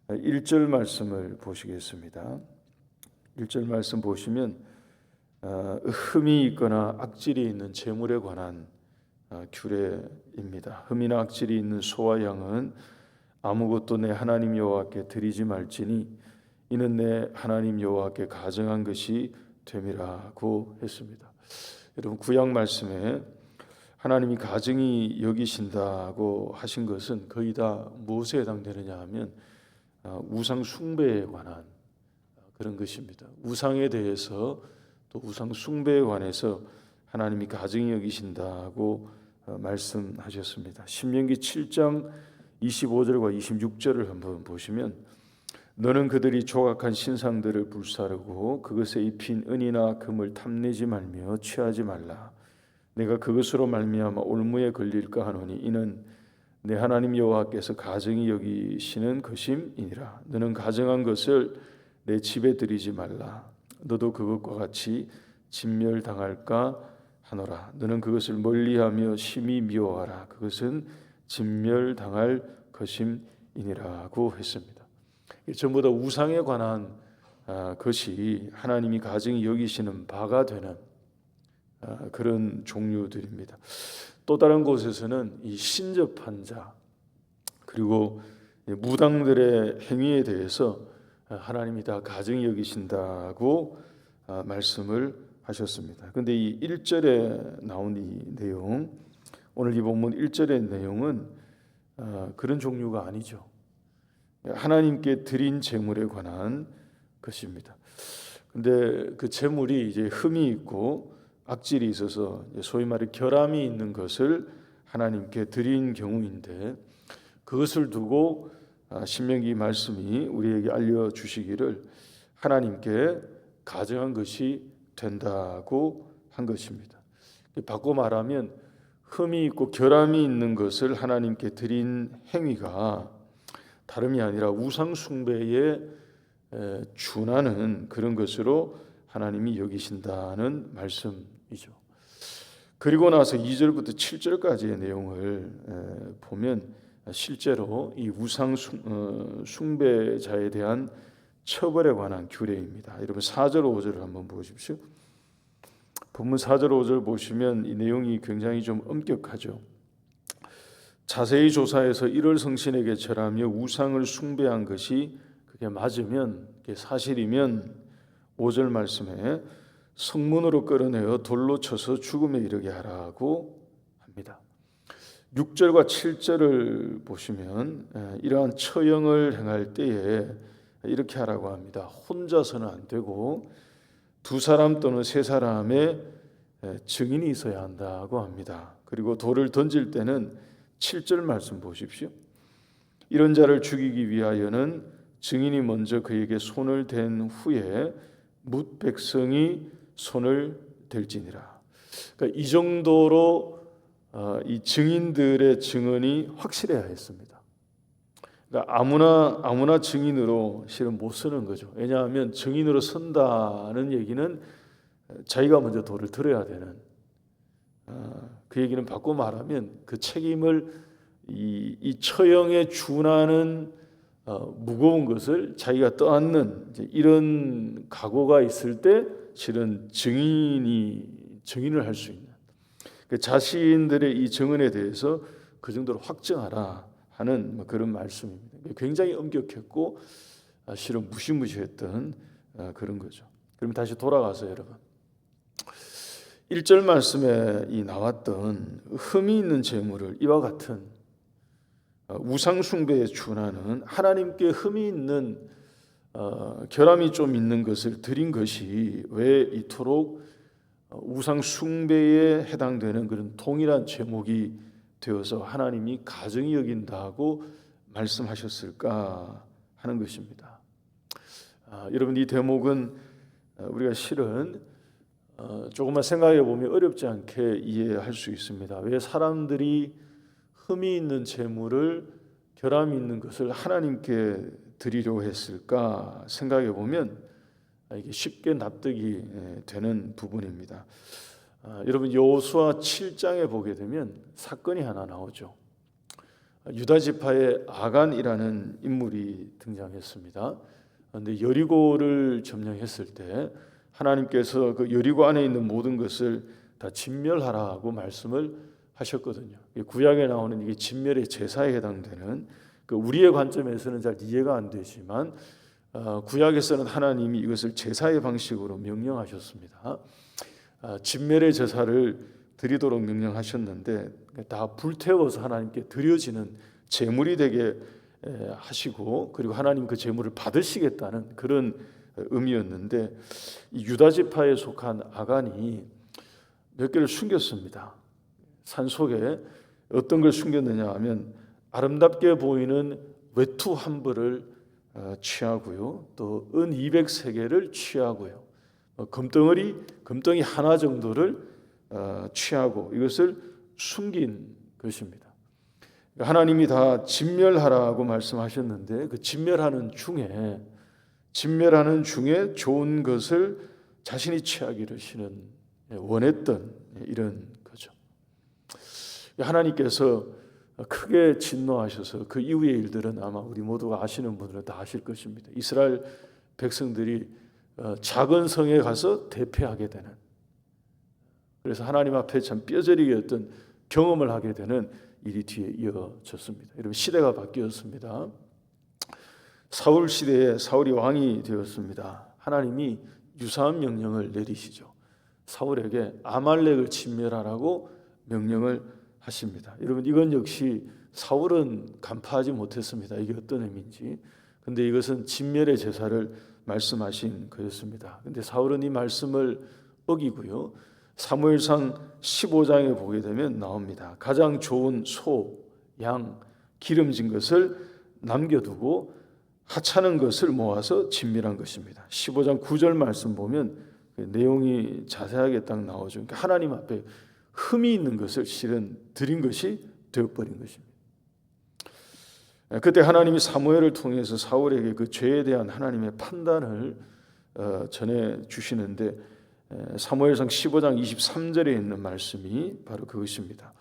1절 말씀을 보시겠습니다. 1절 말씀 보시면 흠이 있거나 악질이 있는 재물에 관한 규례입니다. 흠이나 악질이 있는 소와 양은 아무것도 내 하나님 여호와께 드리지 말지니 이는 내 하나님 여호와께 가증한 것이 됨이라고 했습니다. 여러분, 구약 말씀에 하나님이 가증히 여기신다고 하신 것은 거의 다 무엇에 해당되느냐 하면 우상 숭배에 관한 그런 것입니다. 우상에 대해서 또 우상 숭배에 관해서 하나님이 가증히 여기신다고 말씀하셨습니다. 신명기 7장 25절과 26절을 한번 보시면 너는 그들이 조각한 신상들을 불사르고 그것에 입힌 은이나 금을 탐내지 말며 취하지 말라. 내가 그것으로 말미암아 올무에 걸릴까 하노니 이는 내 하나님 여호와께서 가증히 여기시는 것임이니라. 너는 가증한 것을 내 집에 들이지 말라. 너도 그것과 같이 진멸당할까 하노라. 너는 그것을 멀리하며 심히 미워하라. 그것은 진멸당할 것임이니라고 했습니다. 전부 다 우상에 관한 것이 하나님이 가증히 여기시는 바가 되는 그런 종류들입니다. 또 다른 곳에서는 이 신접한 자 그리고 무당들의 행위에 대해서 하나님이 다 가증히 여기신다고 말씀을 하셨습니다. 그런데 이 1절에 나온 이 내용, 오늘 이 본문 1절의 내용은 그런 종류가 아니죠. 하나님께 드린 제물에 관한 것입니다. 근데 그 제물이 이제 흠이 있고 악질이 있어서 소위 말해 결함이 있는 것을 하나님께 드린 경우인데, 그것을 두고 신명기 말씀이 우리에게 알려주시기를 하나님께 가증한 것이 된다고 한 것입니다. 바꿔 말하면 흠이 있고 결함이 있는 것을 하나님께 드린 행위가 다름이 아니라 우상 숭배에 준하는 그런 것으로 하나님이 여기신다는 말씀이죠. 그리고 나서 2절부터 7절까지의 내용을 보면 실제로 이 우상 숭배자에 대한 처벌에 관한 규례입니다. 여러분 4절 5절을 한번 보십시오. 본문 4절 5절 보시면 이 내용이 굉장히 좀 엄격하죠. 자세히 조사해서 이를 성신에게 절하며 우상을 숭배한 것이 그게 맞으면, 그게 사실이면 5절 말씀에 성문으로 끌어내어 돌로 쳐서 죽음에 이르게 하라고 합니다. 6절과 7절을 보시면 이러한 처형을 행할 때에 이렇게 하라고 합니다. 혼자서는 안 되고 두 사람 또는 세 사람의 증인이 있어야 한다고 합니다. 그리고 돌을 던질 때는 7절 말씀 보십시오. 이런 자를 죽이기 위하여는 증인이 먼저 그에게 손을 댄 후에 뭇 백성이 손을 댈지니라. 그러니까 이 정도로 이 증인들의 증언이 확실해야 했습니다. 그러니까 아무나 증인으로 실은 못 서는 거죠. 왜냐하면 증인으로 선다는 얘기는 자기가 먼저 돌을 들어야 되는, 그 얘기는 바꿔 말하면 그 책임을 이 처형에 준하는 무거운 것을 자기가 떠안는 이런 각오가 있을 때 실은 증인을 할 수 있는, 자신들의 이 증언에 대해서 그 정도로 확증하라 하는 그런 말씀입니다. 굉장히 엄격했고 실은 무시무시했던 그런 거죠. 그럼 다시 돌아가서 여러분 1절 말씀에 이 나왔던 흠이 있는 제물을 이와 같은 우상 숭배에 준하는, 하나님께 흠이 있는 결함이 좀 있는 것을 드린 것이 왜 이토록 우상 숭배에 해당되는 그런 동일한 제목이 되어서 하나님이 가증히 여긴다고 말씀하셨을까 하는 것입니다. 여러분, 이 대목은 우리가 실은 조금만 생각해 보면 어렵지 않게 이해할 수 있습니다. 왜 사람들이 흠이 있는 제물을, 결함이 있는 것을 하나님께 드리려 했을까 생각해 보면 이게 쉽게 납득이 되는 부분입니다. 여러분 여호수아 7장에 보게 되면 사건이 하나 나오죠. 유다 지파의 아간이라는 인물이 등장했습니다. 그런데 여리고를 점령했을 때 하나님께서 그 여리고 안에 있는 모든 것을 다 진멸하라고 말씀을 하셨거든요. 구약에 나오는 이게 진멸의 제사에 해당되는, 그 우리의 관점에서는 잘 이해가 안 되지만 구약에서는 하나님이 이것을 제사의 방식으로 명령하셨습니다. 진멸의 제사를 드리도록 명령하셨는데 다 불태워서 하나님께 드려지는 제물이 되게 하시고, 그리고 하나님 그 제물을 받으시겠다는 그런 의미였는데, 이 유다 지파에 속한 아간이 몇 개를 숨겼습니다. 산속에 어떤 걸 숨겼느냐 하면 아름답게 보이는 외투 한 벌을 취하고요, 또 은 200세겔을 취하고요, 금덩이 하나 정도를 취하고 이것을 숨긴 것입니다. 하나님이 다 진멸하라고 말씀하셨는데 그 진멸하는 중에 좋은 것을 자신이 취하기를 원했던 이런 거죠. 하나님께서 크게 진노하셔서 그 이후의 일들은 아마 우리 모두가 아시는 분들은 다 아실 것입니다. 이스라엘 백성들이 작은 성에 가서 대패하게 되는, 그래서 하나님 앞에 참 뼈저리게 어떤 경험을 하게 되는 일이 뒤에 이어졌습니다. 여러분, 시대가 바뀌었습니다. 사울 시대에 사울이 왕이 되었습니다. 하나님이 유사한 명령을 내리시죠. 사울에게 아말렉을 진멸하라고 명령을 하십니다. 여러분, 이건 역시 사울은 간파하지 못했습니다. 이게 어떤 의미인지. 근데 이것은 진멸의 제사를 말씀하신 거였습니다. 근데 사울은 이 말씀을 어기고요, 사무엘상 15장에 보게 되면 나옵니다. 가장 좋은 소, 양, 기름진 것을 남겨두고 하찮은 것을 모아서 진멸한 것입니다. 15장 9절 말씀 보면 그 내용이 자세하게 딱 나오죠. 그러니까 하나님 앞에 흠이 있는 것을 실은 드린 것이 되어버린 것입니다. 그때 하나님이 사무엘을 통해서 사울에게 그 죄에 대한 하나님의 판단을 전해 주시는데, 사무엘상 15장 23절에 있는 말씀이 바로 그것입니다.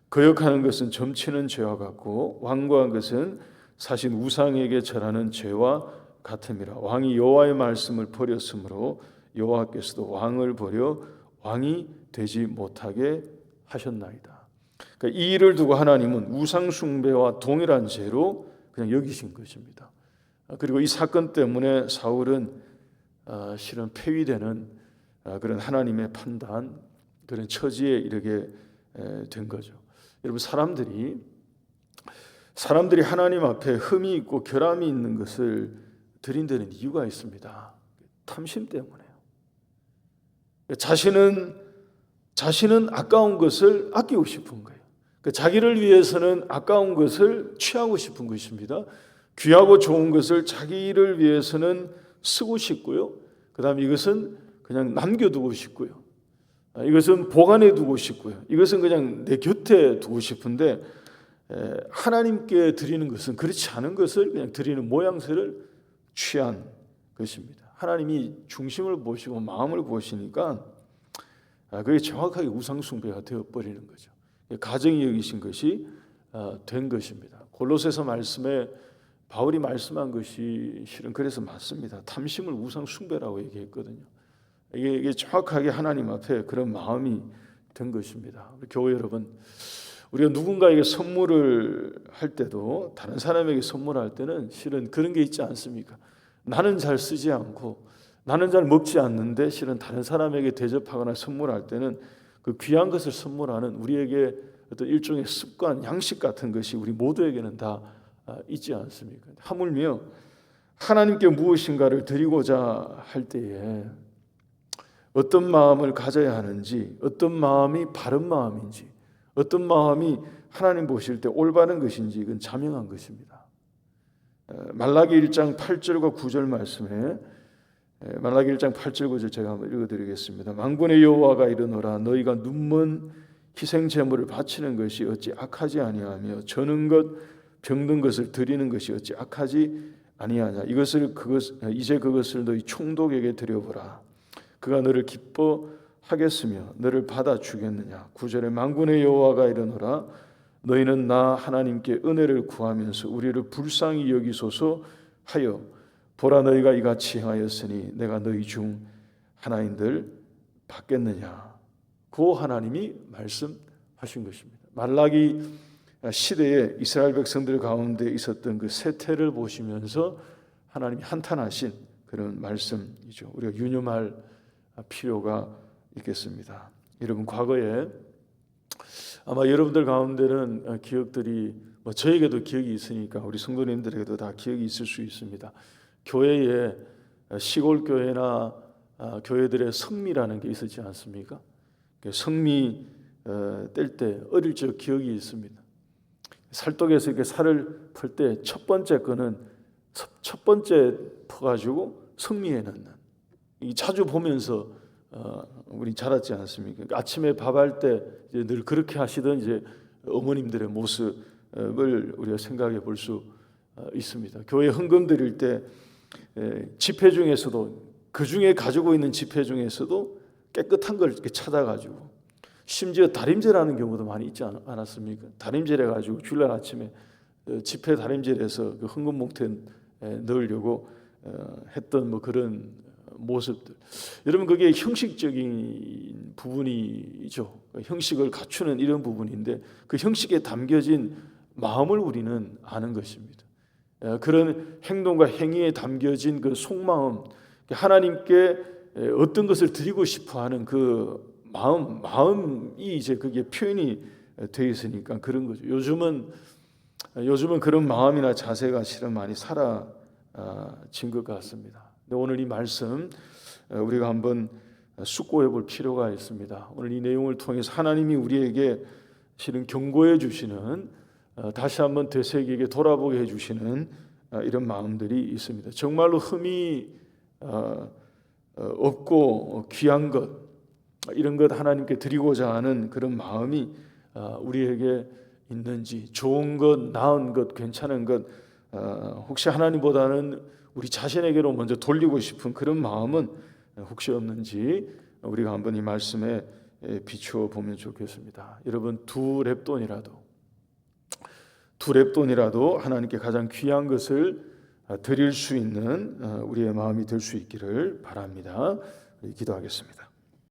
거역하는 것은 점치는 죄와 같고 완고한 것은 사신 우상에게 절하는 죄와 같음이라. 왕이 여호와의 말씀을 버렸으므로 여호와께서도 왕을 버려 왕이 되지 못하게 하셨나이다. 그러니까 이 일을 두고 하나님은 우상 숭배와 동일한 죄로 그냥 여기신 것입니다. 그리고 이 사건 때문에 사울은 실은 폐위되는 그런 하나님의 판단, 그런 처지에 이르게 된 거죠. 여러분, 사람들이 하나님 앞에 흠이 있고 결함이 있는 것을 드린다는 이유가 있습니다. 탐심 때문에요. 자신은 아까운 것을 아끼고 싶은 거예요. 자기를 위해서는 아까운 것을 취하고 싶은 것입니다. 귀하고 좋은 것을 자기를 위해서는 쓰고 싶고요, 그 다음에 이것은 그냥 남겨두고 싶고요, 이것은 보관해 두고 싶고요, 이것은 그냥 내 곁에 두고 싶은데, 하나님께 드리는 것은 그렇지 않은 것을 그냥 드리는 모양새를 취한 것입니다. 하나님이 중심을 보시고 마음을 보시니까 그게 정확하게 우상숭배가 되어버리는 거죠. 가정이 여기신 것이 된 것입니다. 골로새서 말씀에 바울이 말씀한 것이 실은 그래서 맞습니다. 탐심을 우상숭배라고 얘기했거든요. 이게 정확하게 하나님 앞에 그런 마음이 된 것입니다. 우리 교회 여러분, 우리가 누군가에게 선물을 할 때도, 다른 사람에게 선물할 때는 실은 그런 게 있지 않습니까? 나는 잘 쓰지 않고 나는 잘 먹지 않는데 실은 다른 사람에게 대접하거나 선물할 때는 그 귀한 것을 선물하는 우리에게 어떤 일종의 습관, 양식 같은 것이 우리 모두에게는 다 있지 않습니까? 하물며 하나님께 무엇인가를 드리고자 할 때에 어떤 마음을 가져야 하는지, 어떤 마음이 바른 마음인지, 어떤 마음이 하나님 보실 때 올바른 것인지 이건 자명한 것입니다. 말라기 1장 8절과 9절 말씀에, 말라기 1장 8절 9절 제가 한번 읽어드리겠습니다. 만군의 여호와가 이르노라, 너희가 눈먼 희생 제물을 바치는 것이 어찌 악하지 아니하며 저는 것 병든 것을 드리는 것이 어찌 악하지 아니하냐. 이제 그것을 너희 총독에게 드려보라. 그가 너를 기뻐하겠으며 너를 받아 주겠느냐. 9절에 만군의 여호와가 이르노라, 너희는 나 하나님께 은혜를 구하면서 우리를 불쌍히 여기소서 하여 보라 너희가 이같이 행하였으니 내가 너희 중 하나인들 받겠느냐. 그 하나님이 말씀하신 것입니다. 말라기 시대에 이스라엘 백성들 가운데 있었던 그 세태를 보시면서 하나님이 한탄하신 그런 말씀이죠. 우리가 유념할 필요가 있겠습니다. 여러분, 과거에 아마 여러분들 가운데는 기억들이 저에게도 기억이 있으니까 우리 성도님들에게도 다 기억이 있을 수 있습니다. 교회에 시골 교회나 교회들의 성미라는 게 있었지 않습니까? 성미 뗄 때 어릴 적 기억이 있습니다. 살독에서 이렇게 살을 풀 때 첫 번째 거는 첫 번째 퍼가지고 성미에 넣는, 이 자주 보면서 우리 자랐지 않습니까? 아침에 밥할 때 늘 그렇게 하시던 이제 어머님들의 모습을 우리가 생각해 볼 수 있습니다. 교회 헌금 드릴 때 지폐 중에서도, 그 중에 가지고 있는 지폐 중에서도 깨끗한 걸 이렇게 찾아가지고, 심지어 다림질하는 경우도 많이 있지 않았습니까? 다림질 해가지고 주일날 아침에 지폐 다림질해서 그 헌금 봉투에 넣으려고 했던 뭐 그런 모습들. 여러분, 그게 형식적인 부분이죠. 형식을 갖추는 이런 부분인데 그 형식에 담겨진 마음을 우리는 아는 것입니다. 그런 행동과 행위에 담겨진 그 속마음, 하나님께 어떤 것을 드리고 싶어하는 그 마음이 이제 그게 표현이 되어 있으니까 그런 거죠. 요즘은 그런 마음이나 자세가 실은 많이 사라진 것 같습니다. 오늘 이 말씀 우리가 한번 숙고해 볼 필요가 있습니다. 오늘 이 내용을 통해서 하나님이 우리에게 실은 경고해 주시는, 다시 한번 되새기게 돌아보게 해주시는 이런 마음들이 있습니다. 정말로 흠이 없고 귀한 것, 이런 것 하나님께 드리고자 하는 그런 마음이 우리에게 있는지, 좋은 것, 나은 것, 괜찮은 것, 혹시 하나님보다는 우리 자신에게로 먼저 돌리고 싶은 그런 마음은 혹시 없는지 우리가 한번 이 말씀에 비추어 보면 좋겠습니다. 여러분, 두 렙돈이라도 하나님께 가장 귀한 것을 드릴 수 있는 우리의 마음이 될 수 있기를 바랍니다. 기도하겠습니다.